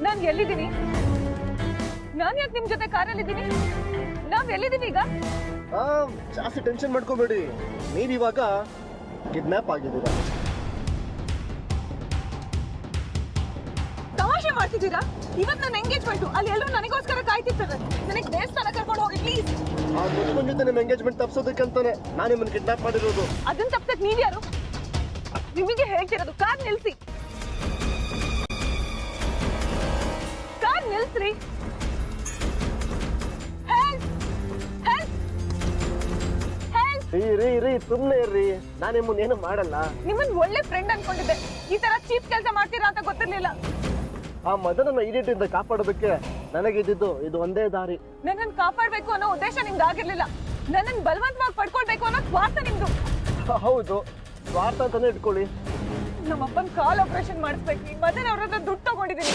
ನಾನ್ ಎಲ್ಲಿದ್ದೀನಿ? ನಾನ್ ಯಾಕೆ ನಿಮ್ ಜೊತೆ ಕಾರಲ್ಲಿದ್ದೀನಿ? ನಾವ್ ಎಲ್ಲಿದ್ದೀವಿ ಈಗ? ಜಾಸ್ತಿ ಟೆನ್ಷನ್ ಮಾಡ್ಕೋಬೇಡಿ. ನೀವಿವಾಗ ಕಿಡ್ನಾಪ್ ಆಗಿದ್ದೀರಾ. ತಮಾಷೆ ಮಾಡ್ತಿದ್ದೀರಾ? ಇವತ್ತು ನನ್ನ ಎಂಗೇಜ್ಮೆಂಟ್, ಅಲ್ಲಿ ಎಲ್ಲರೂ ನನಗೋಸ್ಕರ ಕಾಯ್ತಿರ್ತಾರೆ. ನನಗೆ ದೇವಸ್ಥಾನ ಕರ್ಕೊಂಡು ಹೋಗಿ ಪ್ಲೀಸ್. ಆ ಮುಸ್ಲಿಂ ಜೊತೆ ನಿಮ್ಮ ಎಂಗೇಜ್ಮೆಂಟ್ ತಪ್ಸೋದಕ್ಕಂತಾನೆ ನಾನು ನಿಮ್ಮನ್ನು ಕಿಡ್ನಾಪ್ ಮಾಡಿರೋದು. ಅದನ್ನ ತಪ್ಸಕ್ ನೀವ್ಯಾರು? ನಿಮಗೆ ಹೇಳ್ತಿರೋದು ಕಾರ್ ನಿಲ್ಸಿ. ಕಾರ್ ನಿಲ್ಸ್ರಿ. ರೀ ಸುಮ್ಮನೆ ಇರ್ರಿ, ನಾನು ನಿಮ್ಮನ್ನ ಏನು ಮಾಡಲ್ಲ. ನಿಮ್ಮನ್ ಒಳ್ಳೆ ಫ್ರೆಂಡ್ ಅನ್ಕೊಂಡಿದ್ದೆ. ಈ ತರ ಚೀಪ್ ಕೆಲಸ ಮಾಡ್ತೀರಾ ಅಂತ ಗೊತ್ತಿರ್ಲಿಲ್ಲ. ಆ ಮದನನ್ನ ಇಡಿಟಿಂದ ಕಾಪಾಡೋದಕ್ಕೆ ನನಗಿದ್ದು ಇದು ಒಂದೇ ದಾರಿ. ನನ್ನನ್ನು ಕಾಪಾಡ್ಬೇಕು ಅನ್ನೋ ಉದ್ದೇಶ ನಿಮ್ದು ಆಗಿರ್ಲಿಲ್ಲ. ನನ್ನನ್ನು ಬಲವಂತವಾಗಿ ಪಡ್ಕೊಳ್ಬೇಕು ಅನ್ನೋ ಸ್ವಾರ್ಥ ನಿಮ್ದು. ಹೌದು, ಸ್ವಾರ್ಥ ಅಂತಾನೆ ಇಟ್ಕೊಳ್ಳಿ. ನಮ್ಮಪ್ಪನ ಕಾಲ್ ಆಪರೇಷನ್ ಮಾಡಿಸ್ಬೇಕು. ಮದನ್ ಅವ್ರ ಹತ್ರ ದುಡ್ಡು ತಗೊಂಡಿದ್ದೀನಿ.